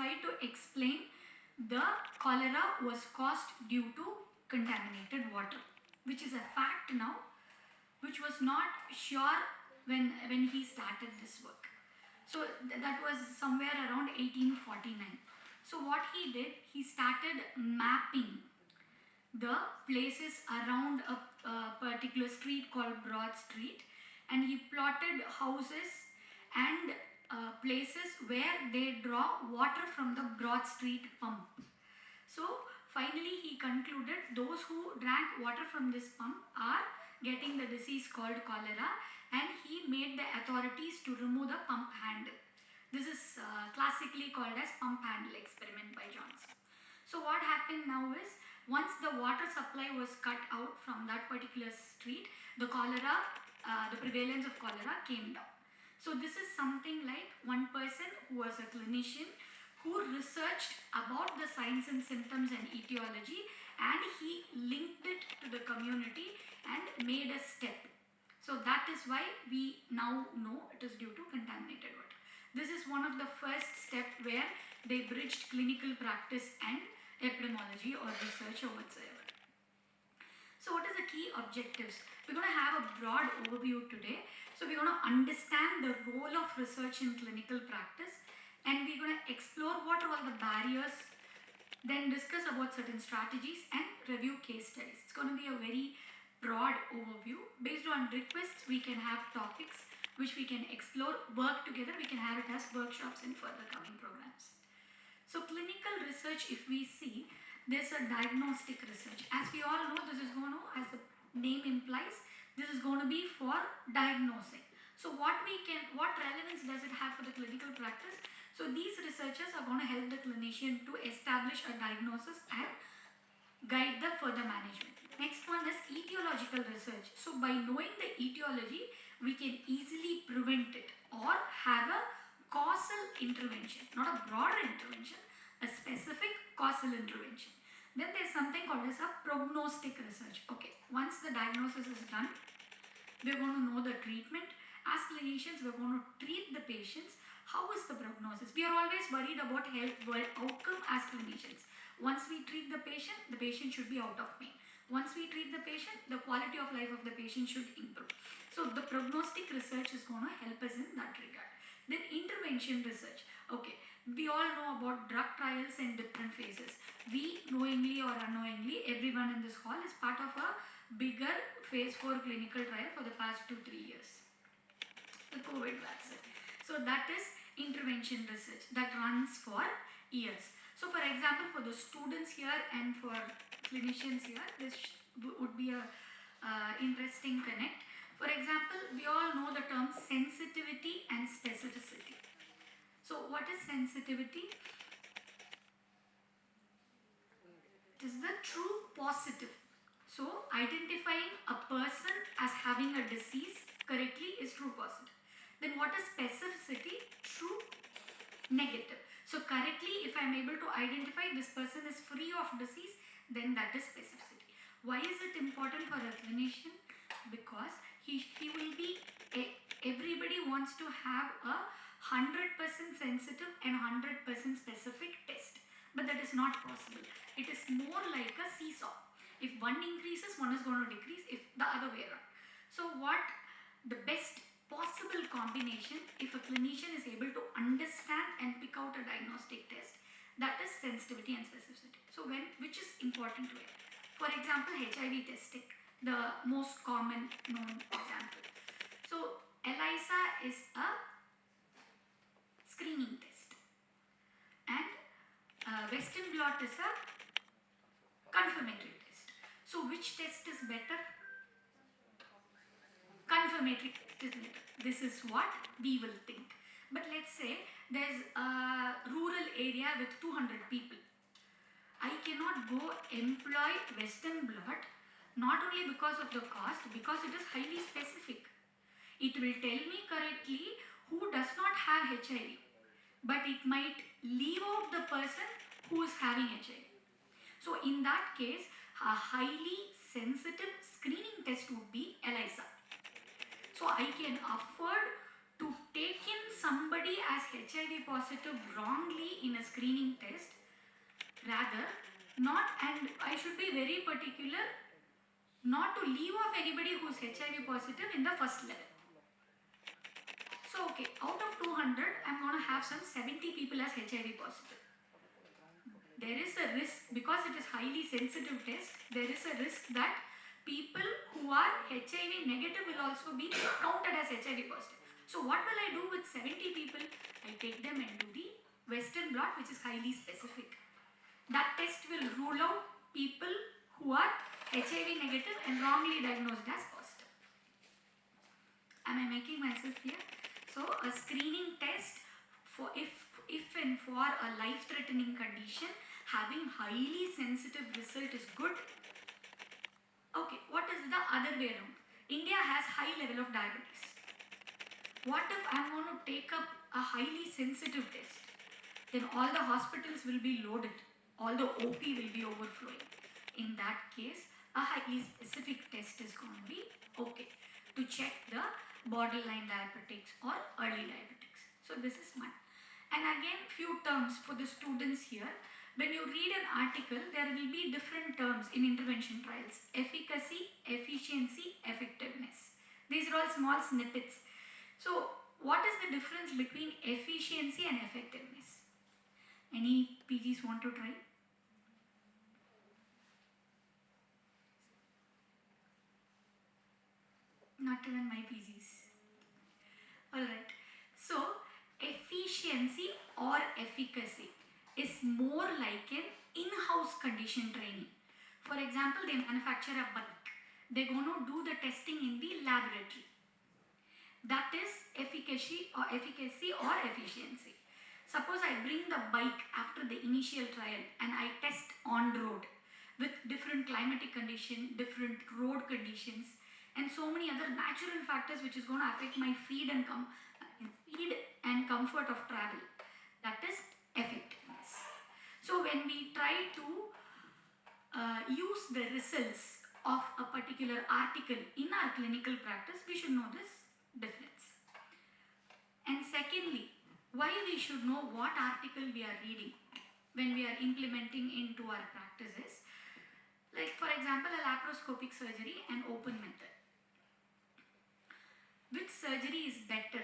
tried to explain the cholera was caused due to contaminated water, which is a fact now, which was not sure when he started this work. So that was somewhere around 1849. So what he did, he started mapping the places around a particular street called Broad Street, and he plotted houses and places where they draw water from the Broad Street pump. So finally he concluded those who drank water from this pump are getting the disease called cholera, and he made the authorities to remove the pump handle. This is classically called as pump handle experiment by Johnson. So what happened now is, once the water supply was cut out from that particular street, the cholera, the prevalence of cholera came down. So this is something like one person who was a clinician who researched about the signs and symptoms and etiology, and he linked it to the community and made a step. So that is why we now know it is due to contaminated water. This is one of the first steps where they bridged clinical practice and epidemiology or research or whatsoever. So what is the key objectives? We're going to have a broad overview today. So we're going to understand the role of research in clinical practice, and we're going to explore what are all the barriers, then discuss about certain strategies and review case studies. It's going to be a very broad overview. Based on requests, we can have topics which we can explore, work together. We can have it as workshops in further coming programs. So clinical research, if we see, there's a diagnostic research. As we all know, this is going to, as the name implies, this is going to be for diagnosing. So what relevance does it have for the clinical practice? So these researchers are going to help the clinician to establish a diagnosis and guide the further management. Next one is etiological research. So by knowing the etiology, we can easily prevent it or have a causal intervention, not a broader intervention, a specific causal intervention. Then there's something called as a prognostic research. Okay, once the diagnosis is done, we're going to know the treatment. As clinicians, we're going to treat the patients. How is the prognosis? We are always worried about health outcome as clinicians. Once we treat the patient should be out of pain. Once we treat the patient, the quality of life of the patient should improve. So the prognostic research is going to help us in that regard. Then intervention research. Okay, we all know about drug trials in different phases. We, knowingly or unknowingly, everyone in this hall is part of a bigger phase 4 clinical trial for the past 2-3 years. The COVID vaccine. So that is intervention research that runs for years. So for example, for the students here and for clinicians here, this would be a interesting connect. For example, we all know the term sensitivity and specificity. So what is sensitivity? It is the true positive. So identifying a person as having a disease correctly is true positive. Then what is specificity? True negative. So correctly, if I am able to identify this person is free of disease, then that is specificity. Why is it important for a clinician? Because he will be, everybody wants to have a 100% sensitive and 100% specific test. But that is not possible. It is more like a seesaw. If one increases, one is going to decrease, if the other way around. So what the best possible combination, if a clinician is able to understand and pick out a diagnostic test, that is sensitivity and specificity. So which is important to it. For example, HIV testing, the most common known example. So ELISA is a screening test, and Western blot is a confirmatory test. So which test is better? Confirmatory test is better. This is what we will think. But let's say there's a rural area with 200 people. I cannot go employ Western blot, not only because of the cost, because it is highly specific. It will tell me correctly who does not have HIV, but it might leave out the person who is having HIV. So in that case, a highly sensitive screening test would be ELISA. So I can afford to take in somebody as HIV positive wrongly in a screening Rather, not, and I should be very particular not to leave off anybody who's HIV positive in the first level. So, okay, out of 200, I'm going to have some 70 people as HIV positive. There is a risk, because it is highly sensitive test, there is a risk that people who are HIV negative will also be counted as HIV positive. So what will I do with 70 people? I take them and do the Western blot, which is highly specific. That test will rule out people who are HIV negative and wrongly diagnosed as positive. Am I making myself clear? So a screening test for if and for a life-threatening condition, having highly sensitive result is good. Okay, what is the other way around? India has high level of diabetes. What if I'm going to take up a highly sensitive test? Then all the hospitals will be loaded. All the OP will be overflowing. In that case, a highly specific test is going to be okay to check the borderline diabetics or early diabetics. So this is one. And again, few terms for the students here. When you read an article, there will be different terms in intervention trials. Efficacy, efficiency, effectiveness. These are all small snippets. So what is the difference between efficiency and effectiveness? Any PGs want to try? Not even my PGs. Alright. So efficiency or efficacy is more like an in-house condition training. For example, they manufacture a bike. They're going to do the testing in the laboratory. That is efficacy or efficiency. Suppose I bring the bike after the initial trial and I test on road with different climatic conditions, different road conditions, and so many other natural factors which is going to affect my speed and comfort of travel. That is effectiveness. So when we try to use the results of a particular article in our clinical practice, we should know this difference. And secondly, why we should know what article we are reading when we are implementing into our practices. Like for example, a laparoscopic surgery and open method. Which surgery is better?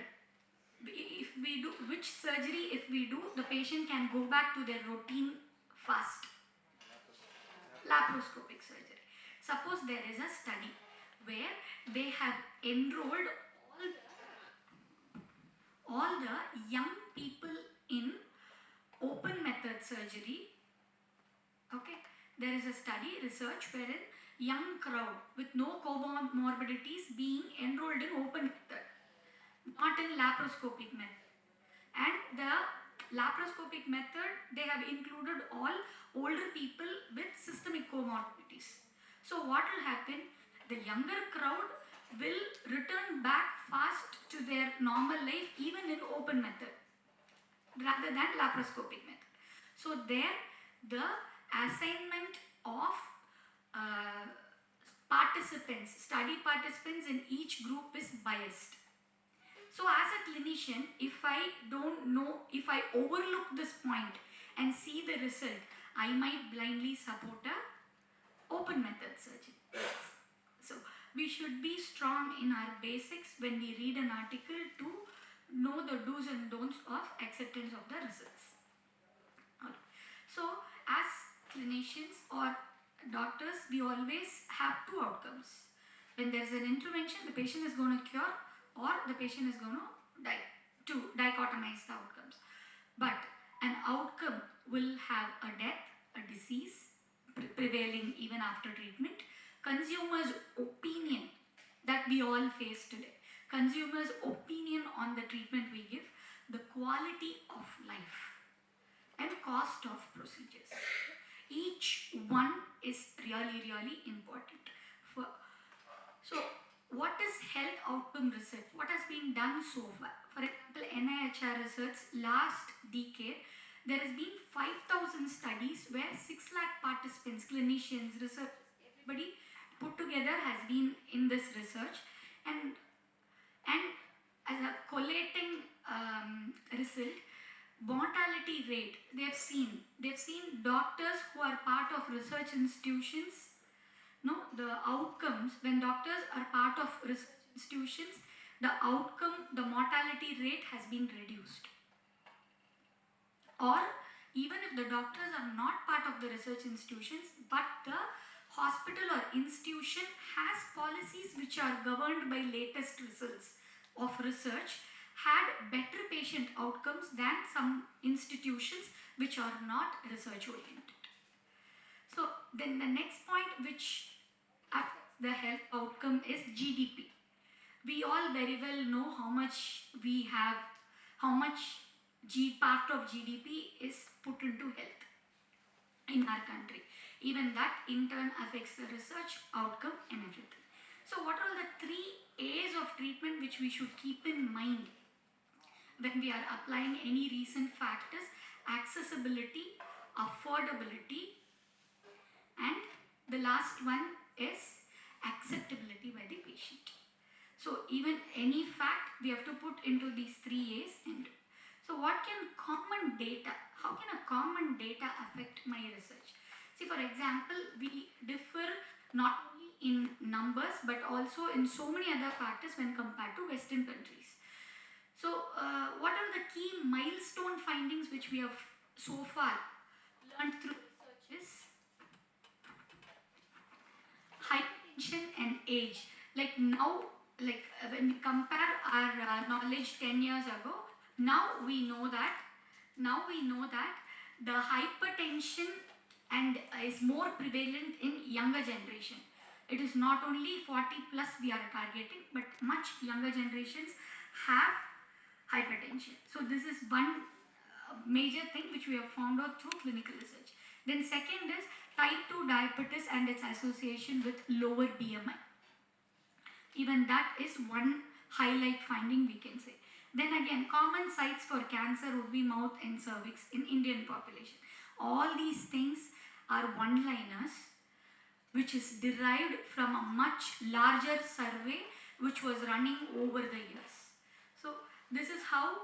Which surgery if we do, the patient can go back to their routine fast? Laparoscopic surgery. Suppose there is a study where they have enrolled all the young people in open method surgery. Okay, there is a study, research wherein young crowd with no comorbidities being enrolled in open method, not in laparoscopic method. And the laparoscopic method, they have included all older people with systemic comorbidities. So what will happen? The younger crowd will return back fast to their normal life even in open method rather than laparoscopic method. So there the assignment of study participants in each group is biased. So as a clinician, if I don't know, if I overlook this point and see the result, I might blindly support a open method surgery. So we should be strong in our basics when we read an article to know the do's and don'ts of acceptance of the results. Okay. So as clinicians or doctors, we always have two outcomes. When there's an intervention, the patient is going to cure or the patient is going to die, to dichotomize the outcomes. But an outcome will have a death, a disease prevailing even after treatment, consumers' opinion that we all face today, consumers' opinion on the treatment we give, the quality of life and cost of procedures. Each one is really, really important. So what is health outcome research? What has been done so far? For example, NIHR research last decade, there has been 5,000 studies where 6 lakh participants, clinicians, researchers, everybody put together has been in this research, and as a collating result, mortality rate, they've seen doctors who are part of research institutions, no, the outcomes when doctors are part of research institutions, the mortality rate has been reduced. Or even if the doctors are not part of the research institutions, but the hospital or institution has policies which are governed by latest results of research, had better patient outcomes than some institutions which are not research oriented. So then the next point which affects the health outcome is GDP. We all very well know how much we have, how much part of GDP is put into health in our country. Even that in turn affects the research outcome and everything. So what are the 3 A's of treatment which we should keep in mind when we are applying any recent factors? Accessibility, affordability, and the last one is acceptability by the patient. So even any fact we have to put into these 3 A's. And so what can common data, how can a common data affect my research? See, for example, we differ not only in numbers but also in so many other factors when compared to Western countries. So what are the key milestone findings which we have so far learned through research is hypertension and age. Like now, when we compare our knowledge 10 years ago, now we know that the hypertension and is more prevalent in younger generation. It is not only 40 plus we are targeting, but much younger generations have hypertension. So this is one major thing which we have found out through clinical research. Then second is type 2 diabetes and its association with lower BMI. Even that is one highlight finding we can say. Then again, common sites for cancer would be mouth and cervix in Indian population. All these things are one-liners which is derived from a much larger survey which was running over the years. So this is how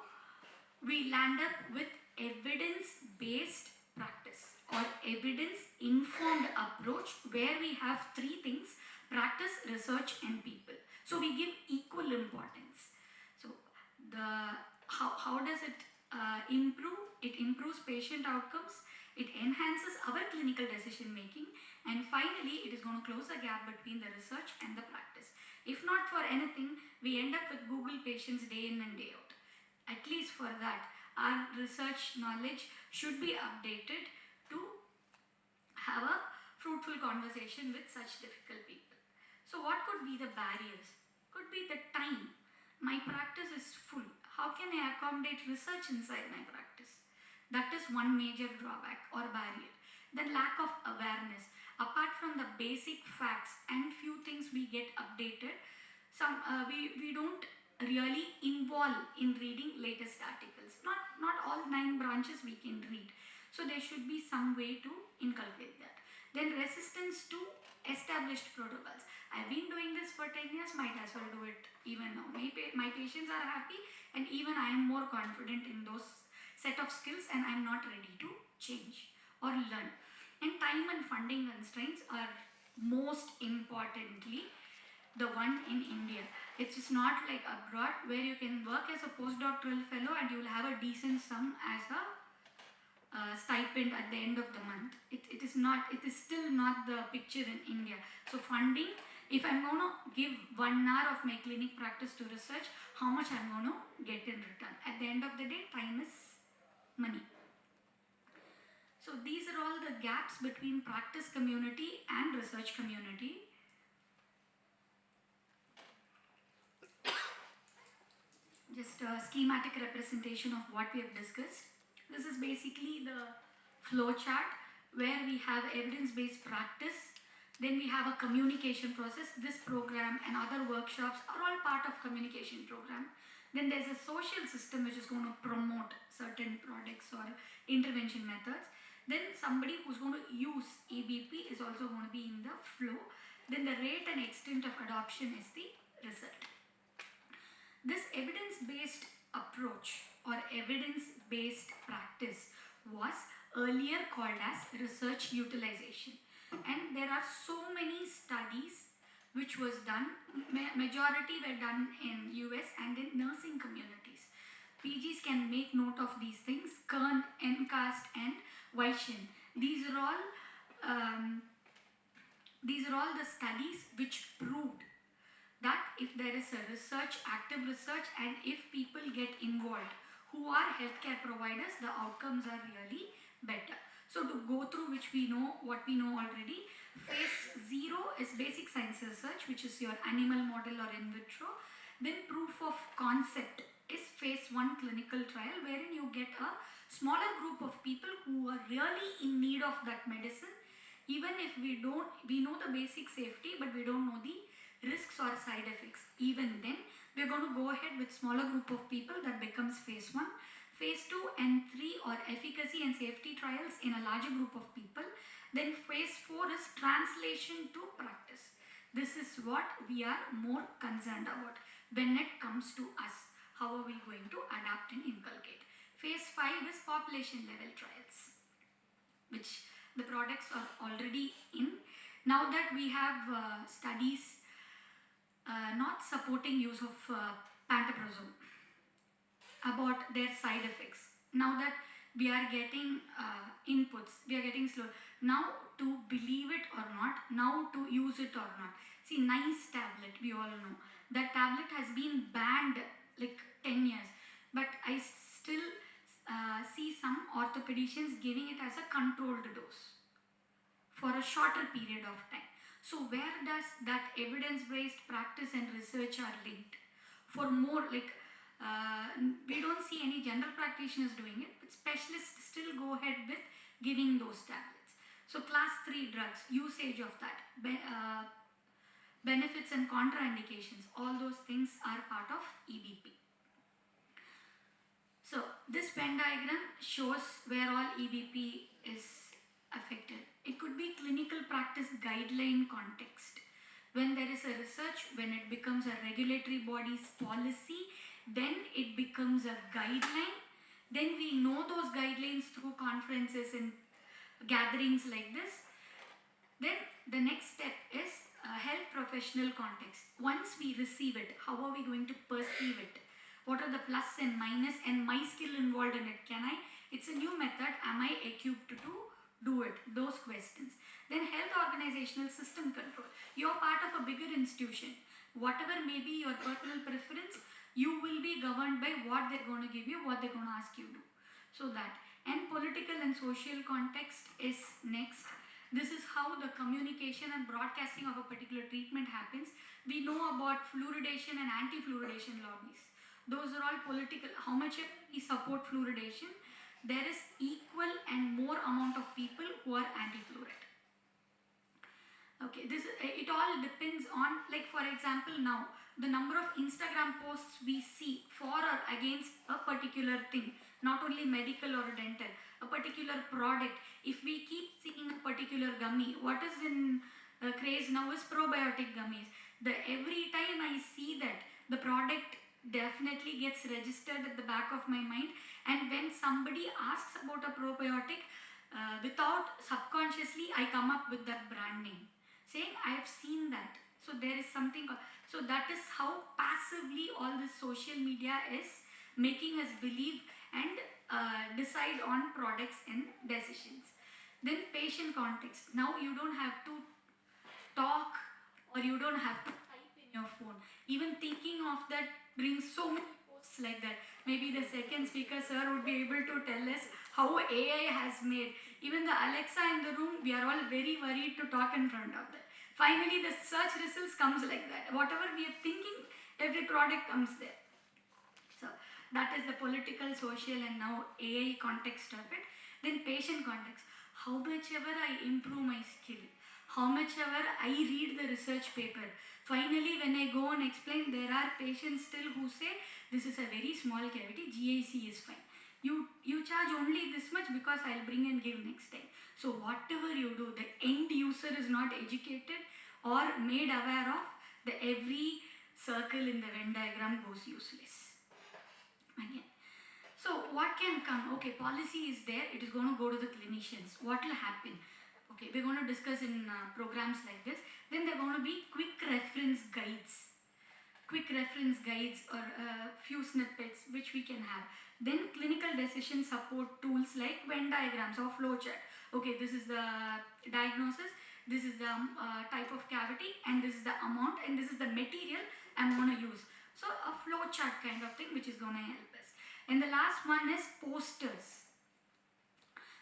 we land up with evidence-based practice or evidence-informed approach, where we have 3 things: practice, research and people. So we give equal importance. So how does it improve? It improves patient outcomes, it enhances our clinical decision making, and finally it is going to close the gap between the research and the practice. If not for anything, we end up with Google patients day in and day out. At least for that, our research knowledge should be updated to have a fruitful conversation with such difficult people. So what could be the barriers? Could be the time. My practice is full. How can I accommodate research inside my practice? That is one major drawback or barrier. Then lack of awareness. Apart from the basic facts and few things we get updated, we don't really involve in reading latest articles. Not all 9 branches we can read. So there should be some way to inculcate that. Then resistance to established protocols. I've been doing this for 10 years, might as well do it even now. My patients are happy and even I am more confident in those set of skills and I'm not ready to change or learn. And time and funding constraints are most importantly the one in India. It's just not like abroad where you can work as a postdoctoral fellow and you will have a decent sum as a stipend at the end of the month. It is still not the picture in India. So funding, if I'm going to give 1 hour of my clinic practice to research, how much I'm going to get in return? At the end of the day, time is money. So these are all the gaps between practice community and research community. Just a schematic representation of what we have discussed. This is basically the flow chart where we have evidence-based practice. Then we have a communication process. This program and other workshops are all part of communication program. Then there's a social system which is going to promote certain products or intervention methods. Then somebody who's going to use EBP is also going to be in the flow. Then the rate and extent of adoption is the result. This evidence-based approach or evidence-based practice was earlier called as research utilization. And there are so many studies which was done, majority were done in US and in nursing communities. PGs can make note of these things. Kern, Encast and Weishin. These are all the studies which proved that if there is a research, active research, and if people get involved who are healthcare providers, the outcomes are really better. So to go through which we know, what we know already, phase 0 is basic science research, which is your animal model or in vitro. Then proof of concept is phase 1 clinical trial, wherein you get a smaller group of people who are really in need of that medicine. Even if we know the basic safety, but we don't know the risks or side effects. Even then, we're going to go ahead with smaller group of people. That becomes phase 1. Phase 2 and 3 are efficacy and safety trials in a larger group of people. Then phase 4 is translation to practice. This is what we are more concerned about when it comes to us. How are we going to adapt and inculcate? Phase 5 is population level trials, which the products are already in. Now that we have studies not supporting use of pantoprazole about their side effects. Now that we are getting inputs, we are getting slow. Now to believe it or not, now to use it or not. See, nice tablet, we all know. That tablet has been banned like 10 years. But I still see some orthopedicians giving it as a controlled dose for a shorter period of time. So where does that evidence-based practice and research are linked? For more like, we don't see any general practitioners doing it, but specialists still go ahead with giving those tablets. So class 3 drugs, usage of that, benefits and contraindications, all those things are part of EBP. So this Venn diagram shows where all EBP is affected. It could be clinical practice guideline context. When there is a research, when it becomes a regulatory body's policy, then it becomes a guideline. Then we know those guidelines through conferences and gatherings like this. Then the next step is a health professional context. Once we receive it, how are we going to perceive it? What are the plus and minus and my skill involved in it? It's a new method, am I equipped to do it? Those questions. Then health organizational system control. You're part of a bigger institution. Whatever may be your personal preference, you will be governed by what they're going to give you, what they're going to ask you to do. So that. And political and social context is next. This is how the communication and broadcasting of a particular treatment happens. We know about fluoridation and anti-fluoridation lobbies. Those are all political. How much we support fluoridation, there is equal and more amount of people who are anti-fluoride. Okay, it all depends on, like for example now, the number of Instagram posts we see for or against a particular thing, not only medical or dental, a particular product. If we keep seeing a particular gummy, what is in craze now is probiotic gummies. Every time I see that, the product definitely gets registered at the back of my mind, and when somebody asks about a probiotic, without subconsciously I come up with that brand name, saying I have seen that. So there is something, so that is how passively all this social media is making us believe and decide on products and decisions. Then patient context. Now you don't have to talk or you don't have to type in your phone. Even thinking of that brings so many posts like that. Maybe the second speaker sir would be able to tell us how AI has made. Even the Alexa in the room, we are all very worried to talk in front of that. Finally, the search results comes like that. Whatever we are thinking, every product comes there. So that is the political, social and now AI context of it. Then patient context. How much ever I improve my skill, how much ever I read the research paper, finally when I go and explain, there are patients still who say this is a very small cavity, GIC is fine. You charge only this much because I'll bring and give next time. So whatever you do, the end user is not educated or made aware of, the every circle in the Venn diagram goes useless. again. So what can come? Okay, policy is there. It is going to go to the clinicians. What will happen? Okay, we're going to discuss in programs like this. Then there are going to be quick reference guides. Quick reference guides or a few snippets which we can have. Then clinical decision support tools like Venn diagrams or flowchart. Okay, this is the diagnosis, this is the type of cavity, and this is the amount, and this is the material I'm going to use. So a flowchart kind of thing which is going to help us. And the last one is posters.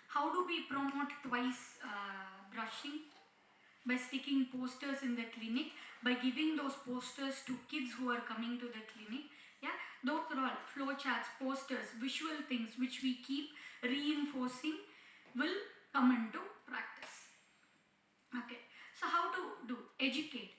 How do we promote twice brushing? By sticking posters in the clinic, by giving those posters to kids who are coming to the clinic. Yeah, those are all flowcharts, posters, visual things which we keep reinforcing will come into practice. Okay, so how to do? Educate,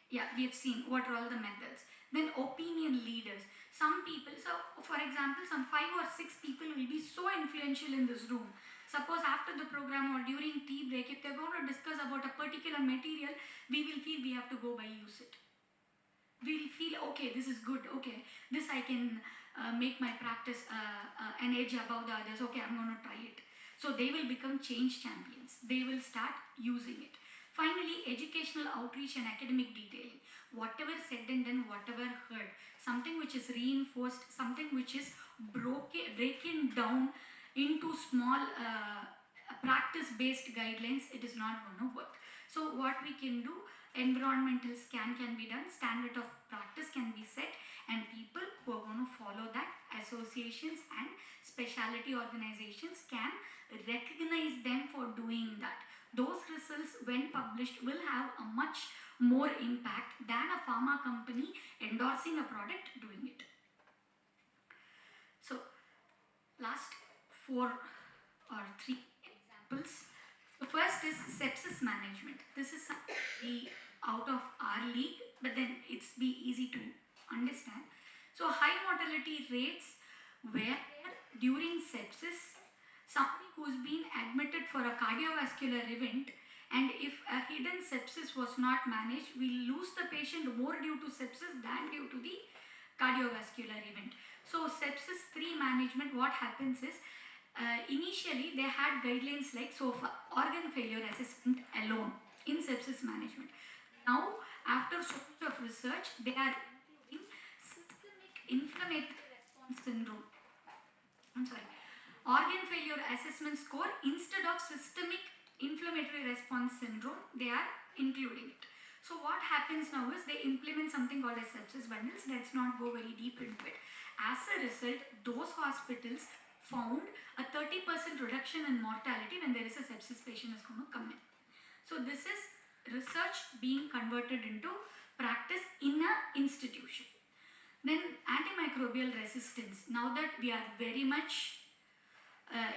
yeah, we have seen what are all the methods. Then opinion leaders. Some people, so for example, some 5 or 6 people will be so influential in this room. Suppose after the program or during tea break, if they're going to discuss about a particular material, we will feel we have to go by use it. We'll feel, okay, this is good, okay, this I can make my practice an edge above the others, okay, I'm going to try it. So they will become change champions. They will start using it. Finally, educational outreach and academic detailing. Whatever said and done, whatever heard, something which is reinforced, something which is breaking down into small practice-based guidelines, it is not going to work. So what we can do, environmental scan can be done, standard of practice can be set, and people who are going to follow that, associations and specialty organizations can recognize them for doing that. Those results, when published, will have a much more impact than a pharma company endorsing a product doing it. So last 4 or 3 examples. The first is sepsis management. This is something out of our league, but then it's be easy to understand. So high mortality rates where during sepsis, somebody who's been admitted for a cardiovascular event, and if a hidden sepsis was not managed, we lose the patient more due to sepsis than due to the cardiovascular event. So sepsis 3 management, what happens is, initially they had guidelines like SOFA, organ failure assessment alone in sepsis management. Now, after so much of research, they are including systemic inflammatory response syndrome. Organ failure assessment score instead of systemic inflammatory response syndrome, they are including it. So what happens now is they implement something called as sepsis bundles. Let's not go very deep into it. As a result, those hospitals found a 30% reduction in mortality when there is a sepsis patient is going to come in. So this is research being converted into practice in an institution. Then antimicrobial resistance. Now that we are very much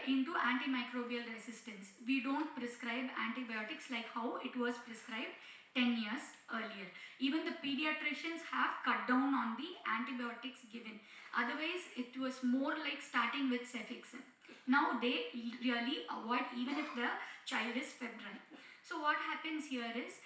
into antimicrobial resistance, we don't prescribe antibiotics like how it was prescribed 10 years earlier. Even the pediatricians have cut down on the antibiotics given. Otherwise, it was more like starting with cefixime. Now they really avoid even if the child is febrile. So what happens here is,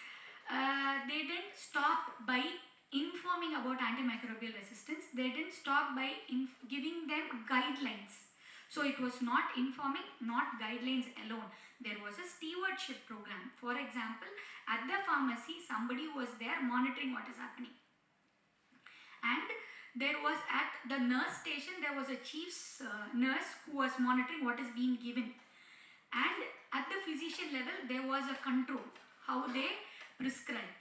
they didn't stop by informing about antimicrobial resistance. They didn't stop by giving them guidelines. So it was not informing, not guidelines alone. There was a stewardship program. For example, at the pharmacy, somebody was there monitoring what is happening. And there was at the nurse station, there was a chief's nurse who was monitoring what is being given. And at the physician level, there was a control, how they prescribe.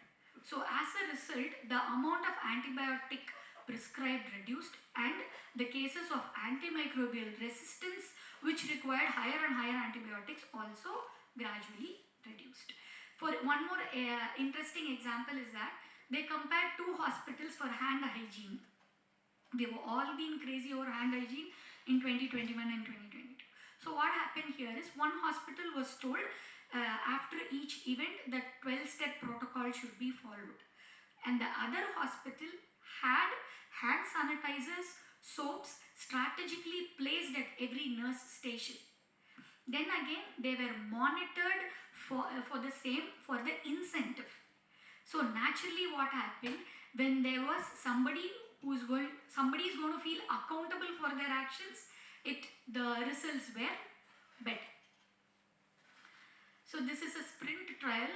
So as a result, the amount of antibiotic prescribed reduced, and the cases of antimicrobial resistance which required higher and higher antibiotics also gradually reduced. For one more interesting example is that they compared 2 hospitals for hand hygiene. They were all been crazy over hand hygiene in 2021 and 2022. So what happened here is, one hospital was told after each event that 12-step protocol should be followed, and the other hospital had hand sanitizers, soaps strategically placed at every nurse station. Then again, they were monitored for the same, for the incentive. So naturally what happened, when there was somebody somebody is going to feel accountable for their actions, the results were better. So this is a sprint trial.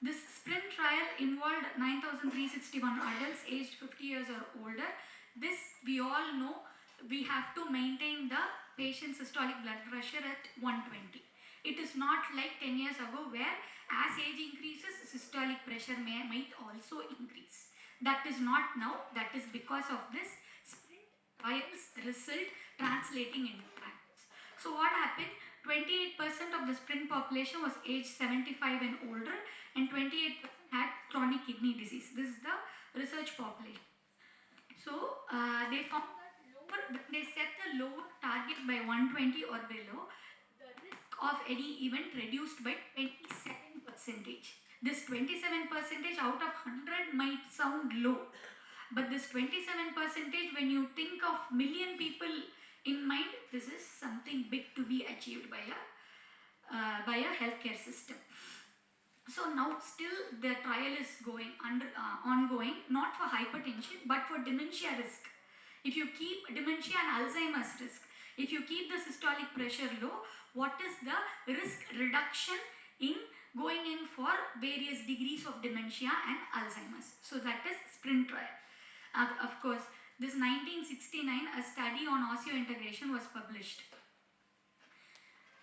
This sprint trial involved 9,361 adults aged 50 years or older. This, we all know, we have to maintain the patient's systolic blood pressure at 120. It is not like 10 years ago where as age increases, systolic pressure might also increase. That is not now. That is because of this sprint trials result translating into practice. So what happened? 28% of the sprint population was aged 75 and older, and 28% had chronic kidney disease. This is the research population. So they found that they set the lower target by 120 or below, the risk of any event reduced by 27%. This 27% out of 100 might sound low, but this 27%, when you think of million people in mind, this is something big to be achieved by a healthcare system. So now still the trial is ongoing, not for hypertension but for dementia risk. If you keep dementia and Alzheimer's risk, if you keep the systolic pressure low, what is the risk reduction in going in for various degrees of dementia and Alzheimer's? So that is sprint trial. Of course, this 1969, a study on osseointegration was published.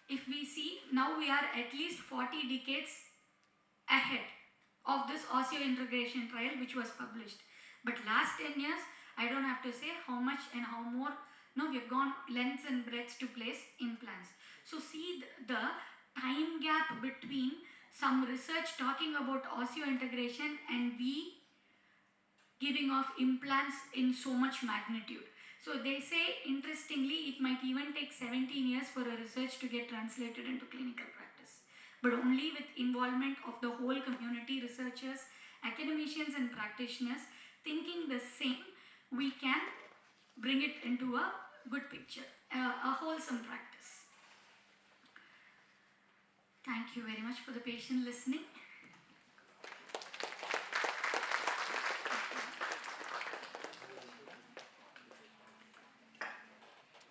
If we see, now we are at least 40 decades ahead of this osseointegration trial which was published. But last 10 years, I don't have to say how much and how more. No, we have gone lengths and breadths to place implants. So see the time gap between some research talking about osseointegration and we giving off implants in so much magnitude. So they say, interestingly, it might even take 17 years for a research to get translated into clinical practice. But only with involvement of the whole community, researchers, academicians and practitioners thinking the same, we can bring it into a good picture, a wholesome practice. Thank you very much for the patient listening.